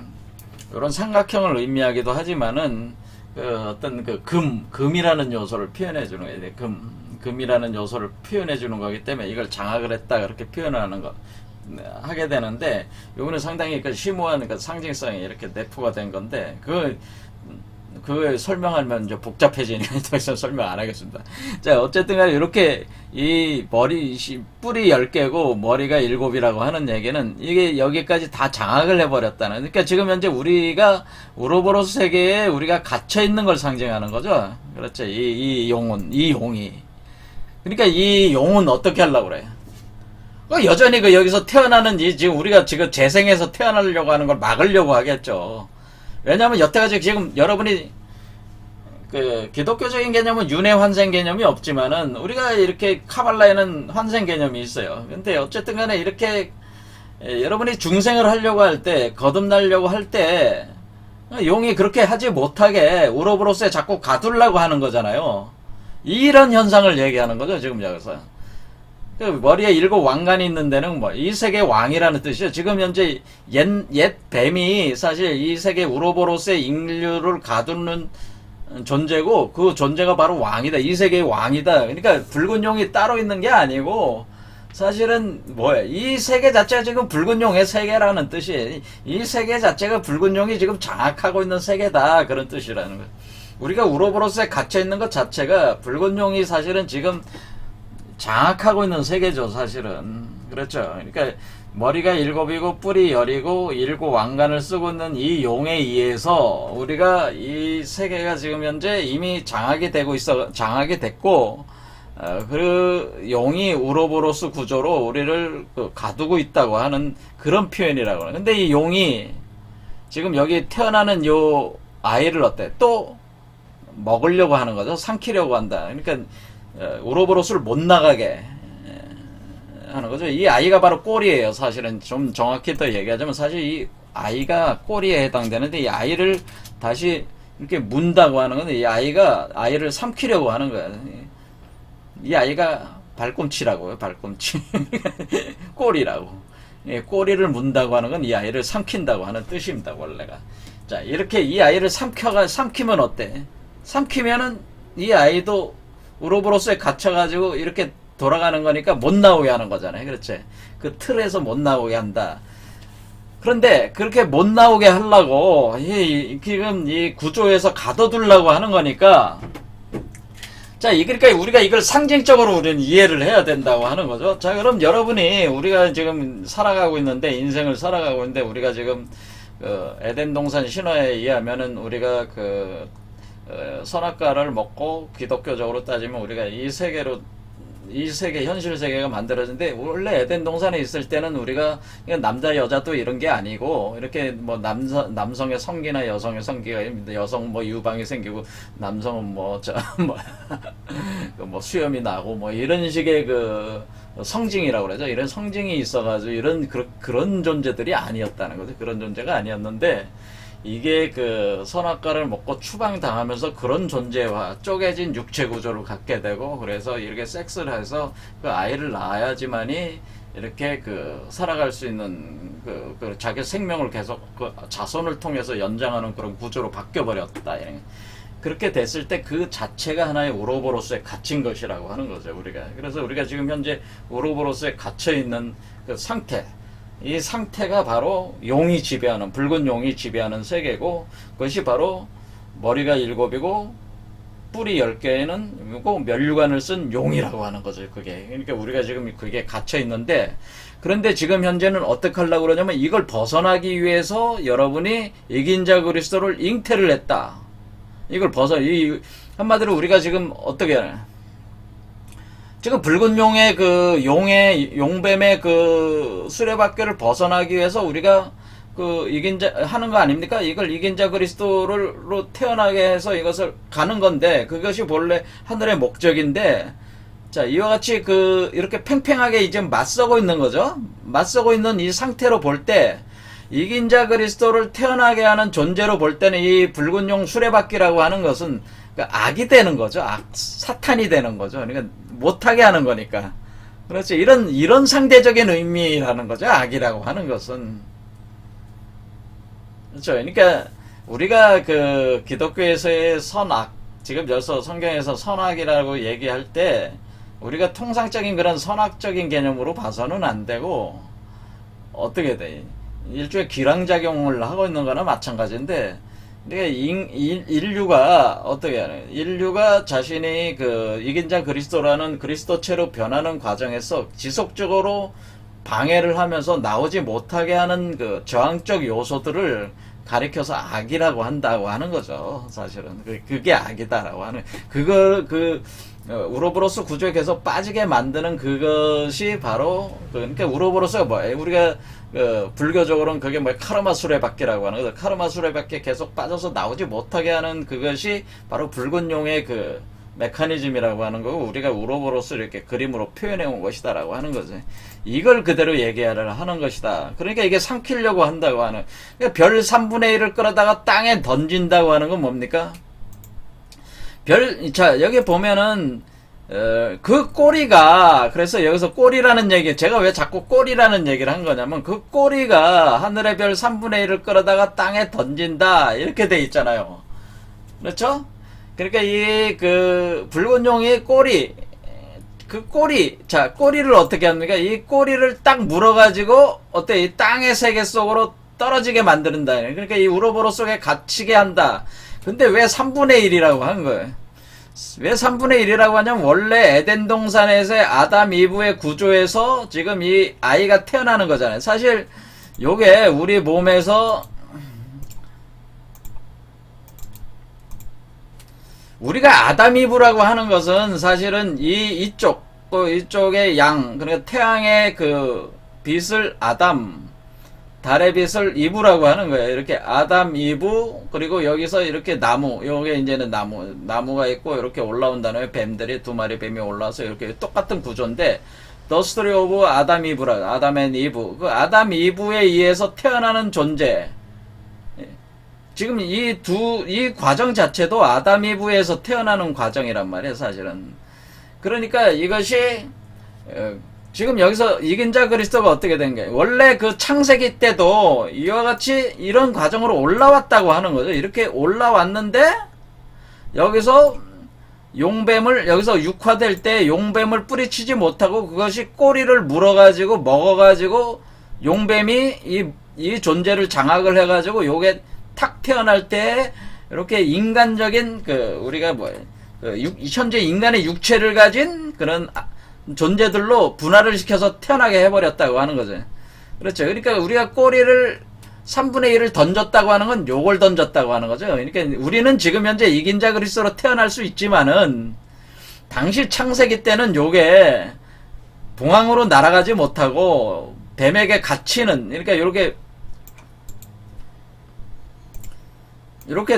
이런 삼각형을 의미하기도 하지만은 그 어떤 그 금이라는 요소를 표현해 주는 거예요. 금이라는 요소를 표현해 주는 거기 때문에 이걸 장악을 했다 그렇게 표현하는 거 하게 되는데 요거는 상당히 그 심오한 그 상징성이 이렇게 내포가 된 건데 그 설명하면 이제 복잡해지니까 더 이상 설명 안 하겠습니다. 자, 어쨌든 간에 이렇게 이 뿌리 10개고 머리가 7이라고 하는 얘기는 이게 여기까지 다 장악을 해버렸다는. 그러니까 지금 현재 우리가 우로보로스 세계에 우리가 갇혀 있는 걸 상징하는 거죠. 그렇죠. 이 용이. 그러니까 이 용은 어떻게 하려고 그래요? 여전히 여기서 태어나는 지금 우리가 지금 재생해서 태어나려고 하는 걸 막으려고 하겠죠. 왜냐하면 여태까지 지금 여러분이 그 기독교적인 개념은 윤회 환생 개념이 없지만은 우리가 이렇게 카발라에는 환생 개념이 있어요. 근데 어쨌든 간에 이렇게 여러분이 중생을 하려고 할 때, 거듭나려고 할 때 용이 그렇게 하지 못하게 우로보로스에 자꾸 가두려고 하는 거잖아요. 이런 현상을 얘기하는 거죠, 지금 여기서. 머리에 7 왕관이 있는 데는 뭐 이 세계 왕이라는 뜻이죠. 지금 현재 옛 뱀이 사실 이 세계 우로보로스의 인류를 가두는 존재고 그 존재가 바로 왕이다. 이 세계의 왕이다. 그러니까 붉은 용이 따로 있는 게 아니고 사실은 뭐야? 이 세계 자체가 지금 붉은 용의 세계라는 뜻이에요. 이 세계 자체가 붉은 용이 지금 장악하고 있는 세계다. 그런 뜻이라는 거예요. 우리가 우로보로스에 갇혀 있는 것 자체가 붉은 용이 사실은 지금 장악하고 있는 세계죠, 사실은. 그렇죠. 그러니까 머리가 7이고 뿔이 10이고 7 왕관을 쓰고 있는 이 용에 의해서 우리가 이 세계가 지금 현재 이미 장악이 됐고 그 용이 우로보로스 구조로 우리를 가두고 있다고 하는 그런 표현이라고 해요. 근데 이 용이 지금 여기 태어나는 요 아이를 어때? 또 먹으려고 하는 거죠. 삼키려고 한다. 그러니까 우로보로스를 못 나가게 하는 거죠. 이 아이가 바로 꼬리예요. 사실은 좀 정확히 더 얘기하자면 사실 이 아이가 꼬리에 해당되는데 이 아이를 다시 이렇게 문다고 하는 건데 이 아이가 아이를 삼키려고 하는 거야. 이 아이가 발꿈치라고요. 발꿈치. 꼬리라고. 꼬리를 문다고 하는 건 이 아이를 삼킨다고 하는 뜻입니다. 원래가. 자, 이렇게 이 아이를 삼키면 어때? 삼키면은 이 아이도 우로보로스에 갇혀가지고 이렇게 돌아가는 거니까 못 나오게 하는 거잖아요. 그렇지? 그 틀에서 못 나오게 한다. 그런데 그렇게 못 나오게 하려고 지금 이 구조에서 가둬두려고 하는 거니까 자, 그러니까 우리가 이걸 상징적으로 우리는 이해를 해야 된다고 하는 거죠. 자, 그럼 여러분이 우리가 지금 살아가고 있는데 인생을 살아가고 있는데 우리가 지금 에덴 동산 신화에 의하면은 우리가 선악과를 먹고 기독교적으로 따지면 우리가 이 세계 현실 세계가 만들어진데 원래 에덴 동산에 있을 때는 우리가 남자 여자도 이런 게 아니고 이렇게 뭐 남성의 성기나 여성의 성기가 여성 뭐 유방이 생기고 남성은 뭐 수염이 나고 뭐 이런 식의 성징이라고 그러죠. 이런 성징이 있어가지고 그런 존재들이 아니었다는 거죠. 그런 존재가 아니었는데 이게 선악과를 먹고 추방당하면서 그런 존재와 쪼개진 육체 구조를 갖게 되고 그래서 이렇게 섹스를 해서 아이를 낳아야지만이 이렇게 살아갈 수 있는 자기 생명을 계속 자손을 통해서 연장하는 그런 구조로 바뀌어버렸다. 그렇게 됐을 때 그 자체가 하나의 우로보로스에 갇힌 것이라고 하는 거죠, 우리가. 그래서 우리가 지금 현재 우로보로스에 갇혀있는 그 상태, 이 상태가 바로 붉은 용이 지배하는 세계고, 그것이 바로 머리가 7이고, 뿔이 10개는 면류관을 쓴 용이라고 하는 거죠, 그게. 그러니까 우리가 지금 그게 갇혀있는데, 그런데 지금 현재는 어떻게 하려고 그러냐면, 이걸 벗어나기 위해서 여러분이 이긴 자 그리스도를 잉태를 했다. 이걸 한마디로 우리가 지금 어떻게 하냐. 지금 붉은 용의 용뱀의 그 수레바퀴를 벗어나기 위해서 우리가 이긴 자 하는 거 아닙니까? 이걸 이긴 자 그리스도로 태어나게 해서 이것을 가는 건데, 그것이 본래 하늘의 목적인데, 자, 이와 같이 이렇게 팽팽하게 이제 맞서고 있는 거죠. 맞서고 있는 이 상태로 볼 때, 이긴 자 그리스도를 태어나게 하는 존재로 볼 때는 이 붉은 용 수레바퀴라고 하는 것은 악이 되는 거죠. 사탄이 되는 거죠. 그러니까 못하게 하는 거니까. 그렇죠. 이런 상대적인 의미라는 거죠. 악이라고 하는 것은. 그렇죠. 그러니까 우리가 기독교에서의 선악, 지금 여기서 성경에서 선악이라고 얘기할 때 우리가 통상적인 그런 선악적인 개념으로 봐서는 안 되고, 어떻게 돼? 일종의 기량작용을 하고 있는 거나 마찬가지인데, 인류가 어떻게 하냐? 인류가 자신이 이긴 자 그리스도라는 그리스도체로 변하는 과정에서 지속적으로 방해를 하면서 나오지 못하게 하는 저항적 요소들을 가리켜서 악이라고 한다고 하는 거죠. 사실은 그게 악이다라고 하는, 우로보로스 구조에 계속 빠지게 만드는 그것이 바로, 그러니까 우로보로스가 뭐예요? 우리가 불교적으로는 그게 카르마 수레바퀴라고 하는 거죠. 카르마 수레바퀴에 계속 빠져서 나오지 못하게 하는 그것이 바로 붉은 용의 메커니즘이라고 하는 거고, 우리가 우로보로스 이렇게 그림으로 표현해 온 것이다라고 하는 거죠. 이걸 그대로 얘기를 하는 것이다. 그러니까 이게 삼키려고 한다고 하는, 그러니까 별 3분의 1을 끌어다가 땅에 던진다고 하는 건 뭡니까? 자, 여기 보면은, 꼬리가, 그래서 여기서 꼬리라는 얘기, 제가 왜 자꾸 꼬리라는 얘기를 한 거냐면, 꼬리가 하늘의 별 3분의 1을 끌어다가 땅에 던진다, 이렇게 돼 있잖아요. 그렇죠? 그러니까 붉은 용의 꼬리, 자, 꼬리를 어떻게 합니까? 이 꼬리를 딱 물어가지고, 이 땅의 세계 속으로 떨어지게 만든다. 그러니까 이 우로보로 속에 갇히게 한다. 근데 왜 3분의 1이라고 한 거예요? 왜 3분의 1이라고 하냐면, 원래 에덴 동산에서의 아담 이브의 구조에서 지금 이 아이가 태어나는 거잖아요. 사실 요게 우리 몸에서 우리가 아담 이브라고 하는 것은 사실은 이쪽의 그러니까 태양의 빛을 아담, 달의 빛을 이브라고 하는 거예요. 이렇게 아담, 이브, 그리고 여기서 이렇게 요게 이제는 나무가 있고, 이렇게 올라온다는 뱀들이, 2마리 뱀이 올라와서 이렇게 똑같은 구조인데, The Story of 아담 이브라, 아담 앤 이브. 아담 이브에 의해서 태어나는 존재. 지금 이 과정 자체도 아담 이브에서 태어나는 과정이란 말이에요, 사실은. 그러니까 이것이, 지금 여기서 이긴 자 그리스도가 어떻게 된 거예요? 원래 창세기 때도 이와 같이 이런 과정으로 올라왔다고 하는 거죠. 이렇게 올라왔는데, 여기서 여기서 육화될 때 용뱀을 뿌리치지 못하고, 그것이 꼬리를 물어가지고, 먹어가지고, 용뱀이 이 존재를 장악을 해가지고, 요게 탁 태어날 때, 이렇게 인간적인, 우리가 현재 인간의 육체를 가진 그런 존재들로 분할을 시켜서 태어나게 해버렸다고 하는 거죠. 그렇죠. 그러니까 우리가 꼬리를 3분의 1을 던졌다고 하는 건 요걸 던졌다고 하는 거죠. 그러니까 우리는 지금 현재 이긴 자 그리스도로 태어날 수 있지만은, 당시 창세기 때는 요게 봉황으로 날아가지 못하고 뱀에게 갇히는, 그러니까 이렇게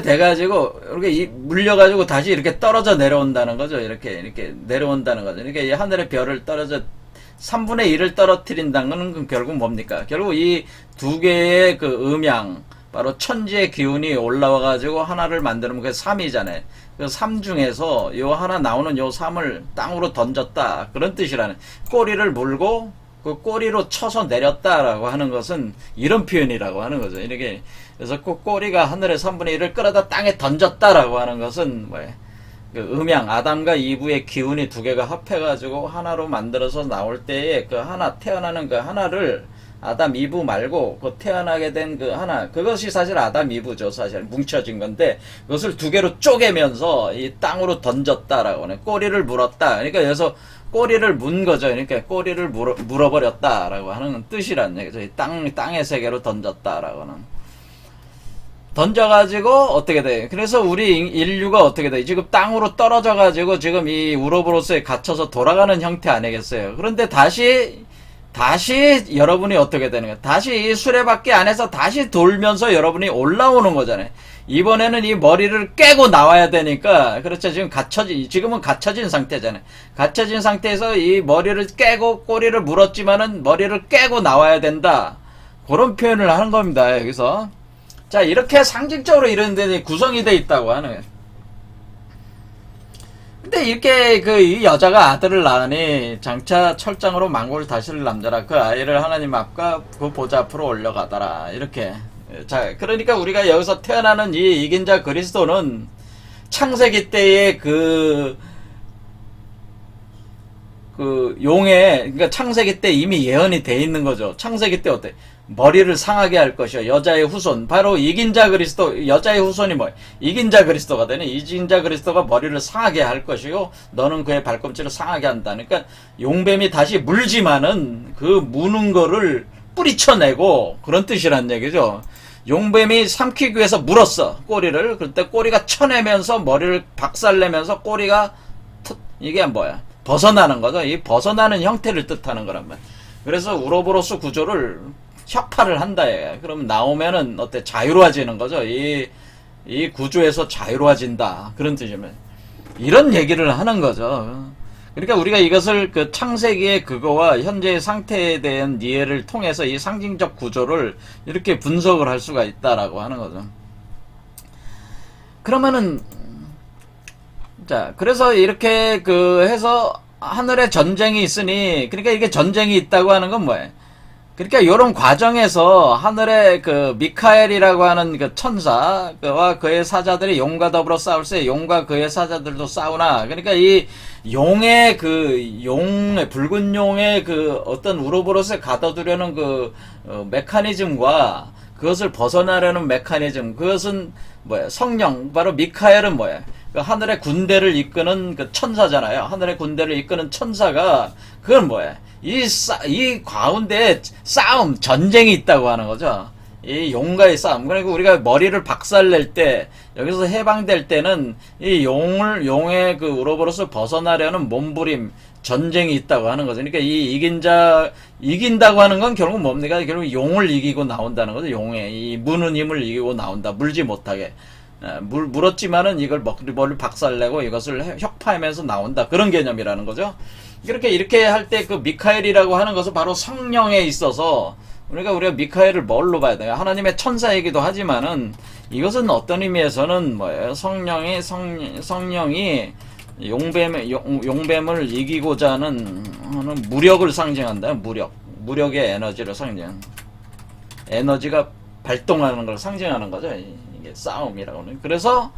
돼가지고, 이렇게 물려가지고 다시 이렇게 떨어져 내려온다는 거죠. 이렇게 내려온다는 거죠. 그러니까 하늘의 별을 3분의 1을 떨어뜨린다는 건 결국 뭡니까? 결국 이 두 개의 음양, 바로 천지의 기운이 올라와가지고 하나를 만드는 게 3이잖아요. 그 3 중에서 요 하나 나오는 요 3을 땅으로 던졌다. 그런 뜻이라는. 꼬리를 물고, 꼬리로 쳐서 내렸다라고 하는 것은 이런 표현이라고 하는 거죠. 이렇게. 그래서 꼬리가 하늘의 3분의 1을 끌어다 땅에 던졌다라고 하는 것은 음양, 아담과 이브의 기운이 두 개가 합해가지고 하나로 만들어서 나올 때에 태어나는 하나를, 아담 이브 말고 태어나게 된 하나, 그것이 사실 아담 이브죠. 사실 뭉쳐진 건데, 그것을 두 개로 쪼개면서 이 땅으로 던졌다라고 하는, 꼬리를 물었다. 그러니까 여기서 꼬리를 문 거죠. 그러니까 꼬리를 물어버렸다라고 하는 뜻이란 얘기죠. 땅의 세계로 던졌다라고 하는. 던져가지고 어떻게 돼? 그래서 우리 인류가 어떻게 돼? 지금 땅으로 떨어져가지고 지금 이 우로보로스에 갇혀서 돌아가는 형태 아니겠어요? 그런데 다시 여러분이 어떻게 되는 거야? 다시 이 수레바퀴 안에서 다시 돌면서 여러분이 올라오는 거잖아요. 이번에는 이 머리를 깨고 나와야 되니까, 그렇죠. 지금은 갇혀진 상태잖아요. 갇혀진 상태에서 이 머리를 깨고 꼬리를 물었지만은 머리를 깨고 나와야 된다. 그런 표현을 하는 겁니다. 여기서. 자, 이렇게 상징적으로 이런 데 구성이 돼 있다고 하는 거예요. 근데 이렇게 이 여자가 아들을 낳으니 장차 철장으로 망골 다스릴 남자라 그 아이를 하나님 앞과 그 보좌 앞으로 올려가더라. 이렇게. 자, 그러니까 우리가 여기서 태어나는 이 이긴 자 그리스도는 창세기 때의 그러니까 창세기 때 이미 예언이 돼 있는 거죠. 창세기 때 어때? 머리를 상하게 할 것이요. 여자의 후손. 바로 이긴 자 그리스도, 여자의 후손이 뭐야? 이긴 자 그리스도가 되네. 이긴 자 그리스도가 머리를 상하게 할 것이요. 너는 그의 발꿈치를 상하게 한다. 그러니까 용뱀이 다시 물지만은 그 무는 거를 뿌리쳐내고 그런 뜻이란 얘기죠. 용뱀이 삼키기 위해서 물었어. 꼬리를. 그때 꼬리가 쳐내면서 머리를 박살내면서 꼬리가 이게 뭐야? 벗어나는 거죠. 이 벗어나는 형태를 뜻하는 거란 말이야. 그래서 우로보로스 구조를 혁파를 한다. 그럼 나오면은 어때? 자유로워지는 거죠. 이 구조에서 자유로워진다. 그런 뜻이면 이런 얘기를 하는 거죠. 그러니까 우리가 이것을 그 창세기의 그거와 현재의 상태에 대한 이해를 통해서 이 상징적 구조를 이렇게 분석을 할 수가 있다라고 하는 거죠. 그러면은 자, 그래서 이렇게 해서 하늘에 전쟁이 있으니, 그러니까 이게 전쟁이 있다고 하는 건 뭐예요? 그러니까 요런 과정에서 하늘에 미카엘이라고 하는 그 천사와 그의 사자들이 용과 더불어 싸울 때 용과 그의 사자들도 싸우나, 그러니까 이 용의 붉은 용의 어떤 우로보로스에 가둬두려는 메커니즘과 그것을 벗어나려는 메커니즘, 그것은 뭐야? 성령, 바로 미카엘은 뭐야? 하늘의 군대를 이끄는 천사잖아요. 하늘의 군대를 이끄는 천사가, 그건 뭐야? 이 가운데에 싸움, 전쟁이 있다고 하는 거죠. 이 용과의 싸움. 그러니까 우리가 머리를 박살낼 때, 여기서 해방될 때는 이 용의 우로보로스 벗어나려는 몸부림, 전쟁이 있다고 하는 거죠. 그러니까 이긴다고 하는 건 결국 뭡니까? 결국 용을 이기고 나온다는 거죠. 이 무는 힘을 이기고 나온다. 물지 못하게. 물었지만은 이걸 머리 박살내고 이것을 혁파하면서 나온다. 그런 개념이라는 거죠. 이렇게 할 때 미카엘이라고 하는 것은 바로 성령에 있어서 우리가 미카엘을 뭘로 봐야 돼요? 하나님의 천사이기도 하지만은 이것은 어떤 의미에서는 뭐예요? 성령이 용뱀을 이기고자 하는 무력을 상징한다. 무력의 에너지를 에너지가 발동하는 걸 상징하는 거죠. 이게 싸움이라고 하는. 그래서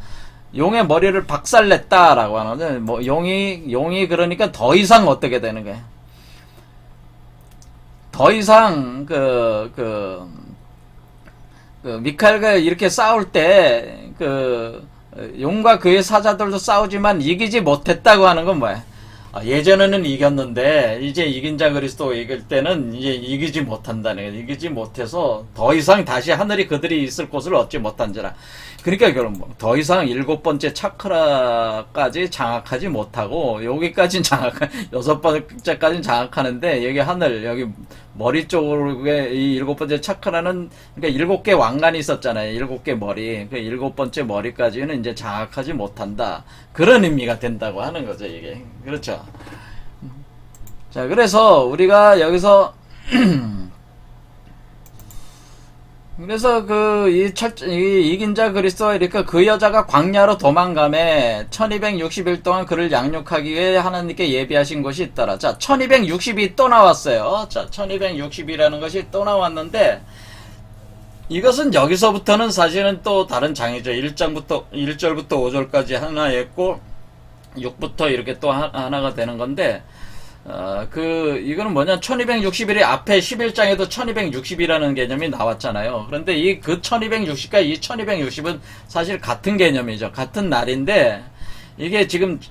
용의 머리를 박살냈다라고 하는데, 용이 그러니까 더 이상 어떻게 되는 거야? 더 이상 미카엘과 이렇게 싸울 때 용과 그의 사자들도 싸우지만 이기지 못했다고 하는 건 뭐야? 예전에는 이겼는데 이제 이긴 자 그리스도 이길 때는 이제 이기지 못한다는 거예요. 이기지 못해서 더 이상 다시 하늘이 그들이 있을 곳을 얻지 못한지라. 그러니까 결국 더 이상 7번째 차크라까지 장악하지 못하고 여기까지는 여섯 번째까지는 장악하는데 여기 하늘, 여기 머리 쪽에 이 7번째 차크라는, 그러니까 7개 왕관이 있었잖아요. 7개 머리. 그 7번째 머리까지는 이제 장악하지 못한다. 그런 의미가 된다고 하는 거죠, 이게. 그렇죠. 자, 그래서 우리가 여기서 그래서 이긴 자 그리스도가 이렇게 그 여자가 광야로 도망가매 1260일 동안 그를 양육하기 위해 하나님께 예비하신 것이 있더라. 자, 1260이 또 나왔어요. 자, 1260이라는 것이 또 나왔는데, 이것은 여기서부터는 사실은 또 다른 장이죠. 1절부터 5절까지 하나였고, 6부터 이렇게 또 하나가 되는 건데, 이거는 뭐냐, 1260일이 앞에 11장에도 1260이라는 개념이 나왔잖아요. 그런데 1260과 이 1260은 사실 같은 개념이죠. 같은 날인데, 이게 지금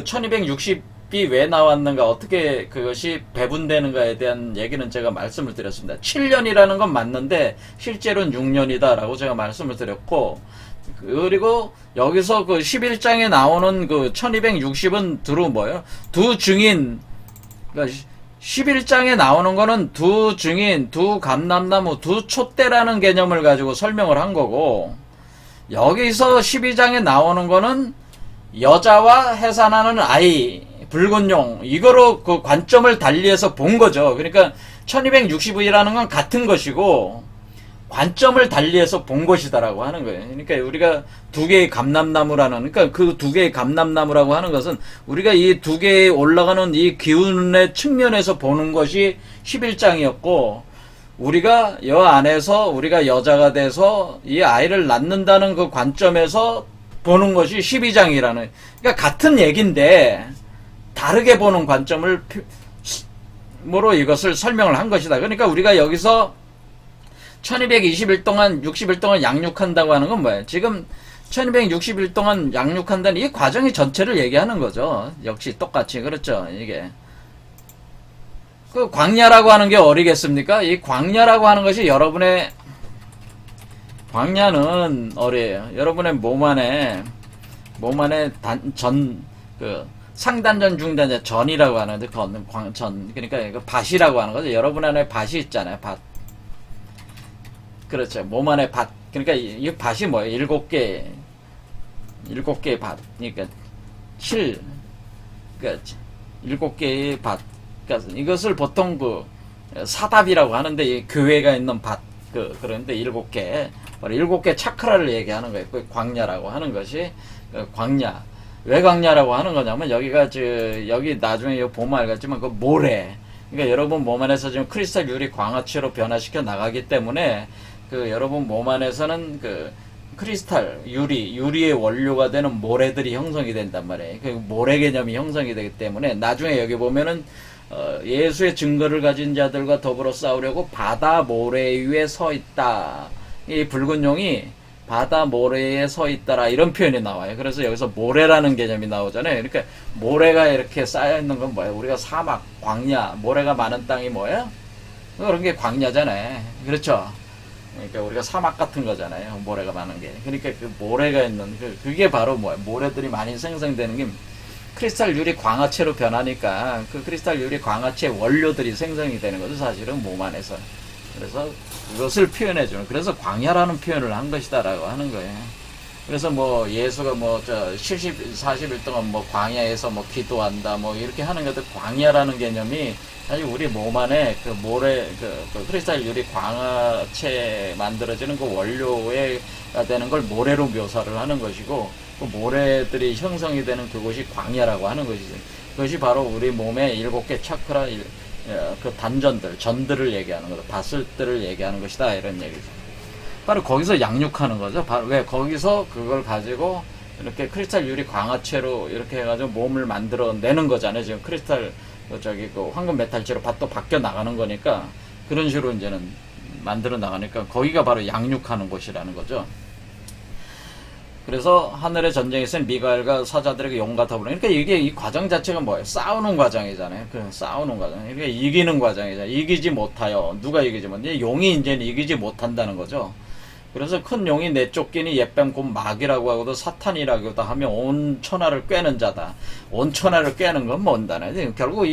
1260 답이 왜 나왔는가, 어떻게 그것이 배분되는가에 대한 얘기는 제가 말씀을 드렸습니다. 7년이라는 건 맞는데 실제로는 6년이다라고 제가 말씀을 드렸고, 그리고 여기서 그 11장에 나오는 그 1260은 두루 뭐예요? 두 증인, 그러니까 11장에 나오는 거는 두 증인, 두 감람나무, 두 촛대라는 개념을 가지고 설명을 한 거고, 여기서 12장에 나오는 거는 여자와 해산하는 아이, 붉은 용, 이거로 그 관점을 달리해서 본 거죠. 그러니까 1260이라는 건 같은 것이고 관점을 달리해서 본 것이다라고 하는 거예요. 그러니까 우리가 두 개의 감람나무라는, 그러니까 그 두 개의 감람나무라고 하는 것은 우리가 이 두 개의 올라가는 이 기운의 측면에서 보는 것이 11장이었고, 우리가 여 안에서 우리가 여자가 돼서 이 아이를 낳는다는 그 관점에서 보는 것이 12장이라는, 그러니까 같은 얘기인데 다르게 보는 관점을 뭐로 이것을 설명을 한 것이다. 그러니까 우리가 여기서 1220일 동안 60일 동안 양육한다고 하는 건 뭐예요? 지금 1260일 동안 양육한다는 이 과정이 전체를 얘기하는 거죠. 역시 똑같이. 그렇죠. 이게 그 광야라고 하는 게 어리겠습니까? 이 광야라고 하는 것이 여러분의, 광야는 어려요. 여러분의 몸 안에 그 상단전, 중단전, 전이라고 하는데, 전, 그러니까 그 밭이라고 하는 거죠. 여러분 안에 밭이 있잖아요. 밭. 그렇죠. 몸 안에 밭. 그러니까 이 밭이 뭐예요? 7개의 밭. 그러니까 그러니까 7개의 밭. 그러니까 이것을 보통 그 사답이라고 하는데, 이 교회가 있는 밭. 그런데 7개. 바로 7개 차크라를 얘기하는 거예요. 그 광야라고 하는 것이, 광야. 왜 광야라고 하는 거냐면, 여기가 여기 나중에 보면 알겠지만, 그 모래. 그러니까 여러분 몸 안에서 지금 크리스탈 유리 광화체로 변화시켜 나가기 때문에, 그 여러분 몸 안에서는 그 크리스탈, 유리의 원료가 되는 모래들이 형성이 된단 말이에요. 그 모래 개념이 형성이 되기 때문에, 나중에 여기 보면은, 예수의 증거를 가진 자들과 더불어 싸우려고 바다 모래 위에 서 있다. 이 붉은 용이 바다 모래에 서 있다라, 이런 표현이 나와요. 그래서 여기서 모래라는 개념이 나오잖아요. 그러니까 모래가 이렇게 쌓여 있는 건 뭐예요? 우리가 사막, 광야, 모래가 많은 땅이 뭐예요? 그런 게 광야잖아요. 그렇죠? 그러니까 우리가 사막 같은 거잖아요. 모래가 많은 게. 그러니까 그 모래가 있는, 그게 바로 뭐예요? 모래들이 많이 생성되는 게 크리스탈 유리 광화체로 변하니까 그 크리스탈 유리 광화체 원료들이 생성이 되는 거죠. 사실은 몸 안에서. 그래서 그것을 표현해주는, 그래서 광야라는 표현을 한 것이다라고 하는 거예요. 그래서 뭐 예수가 40일 동안 광야에서 기도한다 이렇게 하는 것도, 광야라는 개념이 사실 우리 몸 안에 그 모래, 그 크리스탈 유리 광화체 만들어지는 그 원료가 되는 걸 모래로 묘사를 하는 것이고, 그 모래들이 형성이 되는 그곳이 광야라고 하는 것이죠. 그것이 바로 우리 몸의 7개 차크라, 그 단전들, 전들을 얘기하는 거다. 밭들을 얘기하는 것이다. 이런 얘기죠. 바로 거기서 양육하는 거죠. 바로 왜 거기서 그걸 가지고 이렇게 크리스탈 유리 광화체로 이렇게 해가지고 몸을 만들어내는 거잖아요. 지금 크리스탈, 그 황금 메탈체로 밭도 바뀌어 나가는 거니까, 그런 식으로 이제는 만들어 나가니까 거기가 바로 양육하는 곳이라는 거죠. 그래서 하늘의 전쟁에서는 미가엘과 사자들에게 용과 더불어, 그러니까 이게 이 과정 자체가 뭐예요? 싸우는 과정이잖아요. 싸우는 과정. 그러니까 이기는 과정이잖아요. 이기지 못하여. 누가 이기지 못해? 용이 이제는 이기지 못한다는 거죠. 그래서 큰 용이 내쫓기니 옛뱀 곧 마귀라고 하고도 사탄이라고도 하며 온 천하를 꿰는 자다. 온 천하를 꿰는 건 뭔다네. 결국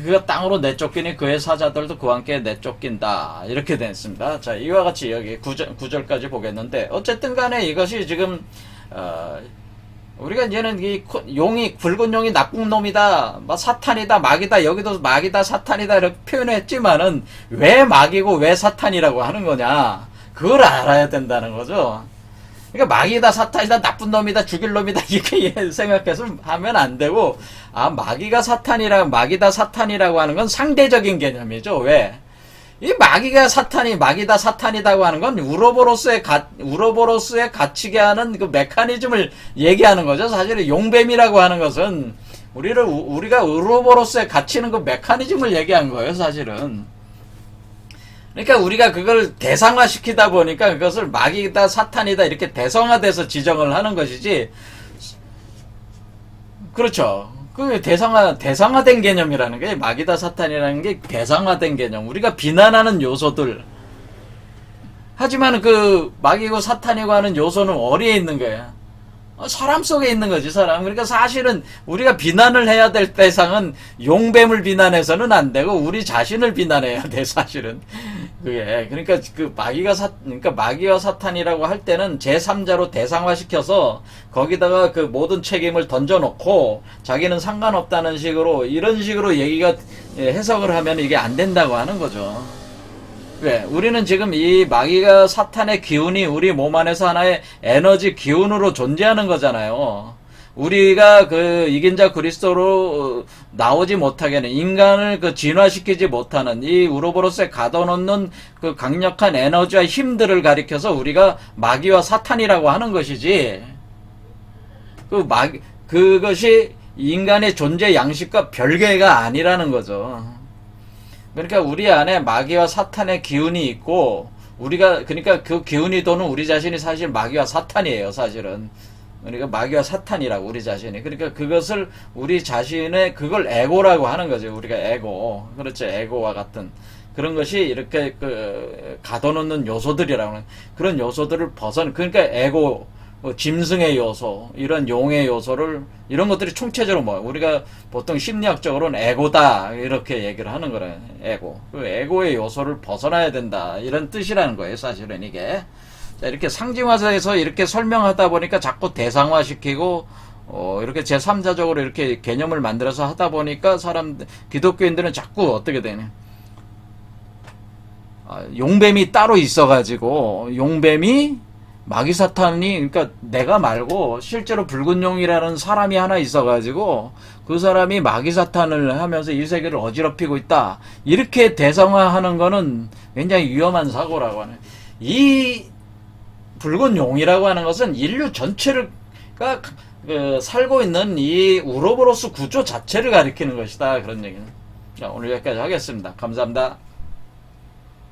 그가 땅으로 내쫓기니 그의 사자들도 그와 함께 내쫓긴다. 이렇게 됐습니다. 자, 이와 같이 여기 9절까지 보겠는데, 어쨌든 간에 이것이 지금, 우리가 이제는 붉은 용이 나쁜 놈이다, 사탄이다, 마귀다, 여기도 마귀다, 사탄이다, 이렇게 표현했지만은, 왜 마귀고 왜 사탄이라고 하는 거냐, 그걸 알아야 된다는 거죠. 그러니까 마귀다, 사탄이다, 나쁜 놈이다, 죽일 놈이다, 이렇게 생각해서 하면 안 되고, 마귀다, 사탄이라고 하는 건 상대적인 개념이죠. 왜? 이 마귀다, 사탄이다고 하는 건 우로보로스의 갇히게 하는 그 메커니즘을 얘기하는 거죠. 사실은 용뱀이라고 하는 것은 우리가 우로보로스에 갇히는 그 메커니즘을 얘기한 거예요, 사실은. 그러니까 우리가 그걸 대상화시키다 보니까 그것을 마귀다, 사탄이다 이렇게 대성화돼서 지정을 하는 것이지. 그렇죠. 그 대상화된 개념이라는 게, 마귀다 사탄이라는 게 대상화된 개념. 우리가 비난하는 요소들. 하지만 그 마귀고 사탄이고 하는 요소는 어디에 있는 거야? 사람 속에 있는 거지, 사람. 그러니까 사실은 우리가 비난을 해야 될 대상은 용뱀을 비난해서는 안 되고 우리 자신을 비난해야 돼, 사실은. 그게. 그러니까 그러니까 마귀와 사탄이라고 할 때는 제3자로 대상화시켜서 거기다가 그 모든 책임을 던져놓고 자기는 상관없다는 식으로 이런 식으로 얘기가 해석을 하면 이게 안 된다고 하는 거죠. 왜? 우리는 지금 이 마귀가 사탄의 기운이 우리 몸 안에서 하나의 에너지 기운으로 존재하는 거잖아요. 우리가 그 이긴 자 그리스도로 나오지 못하게 하는, 인간을 그 진화시키지 못하는 이 우로보로스에 가둬놓는 그 강력한 에너지와 힘들을 가리켜서 우리가 마귀와 사탄이라고 하는 것이지, 그것이 인간의 존재 양식과 별개가 아니라는 거죠. 그러니까 우리 안에 마귀와 사탄의 기운이 있고, 그러니까 그 기운이 도는 우리 자신이 사실 마귀와 사탄이에요, 사실은. 그러니까 마귀와 사탄이라고, 우리 자신이. 그러니까 그것을 우리 자신의, 그걸 에고라고 하는 거죠. 우리가 에고. 그렇죠. 에고와 같은. 그런 것이 이렇게 가둬놓는 요소들이라고 하는, 그런 요소들을 그러니까 에고, 짐승의 요소, 이런 용의 요소를, 이런 것들이 총체적으로 우리가 보통 심리학적으로는 에고다, 이렇게 얘기를 하는 거래요. 에고. 그 에고의 요소를 벗어나야 된다, 이런 뜻이라는 거예요, 사실은 이게. 자, 이렇게 상징화해서 이렇게 설명하다 보니까 자꾸 대상화시키고, 이렇게 제3자적으로 이렇게 개념을 만들어서 하다 보니까 기독교인들은 자꾸 어떻게 되냐. 용뱀이 따로 있어가지고, 용뱀이 마귀 사탄이, 그러니까 내가 말고 실제로 붉은 용이라는 사람이 하나 있어가지고 그 사람이 마귀 사탄을 하면서 이 세계를 어지럽히고 있다, 이렇게 대상화하는 거는 굉장히 위험한 사고라고 하는. 이 붉은 용이라고 하는 것은 인류 전체를 살고 있는 이 우로보로스 구조 자체를 가리키는 것이다, 그런 얘기는. 자, 오늘 여기까지 하겠습니다. 감사합니다.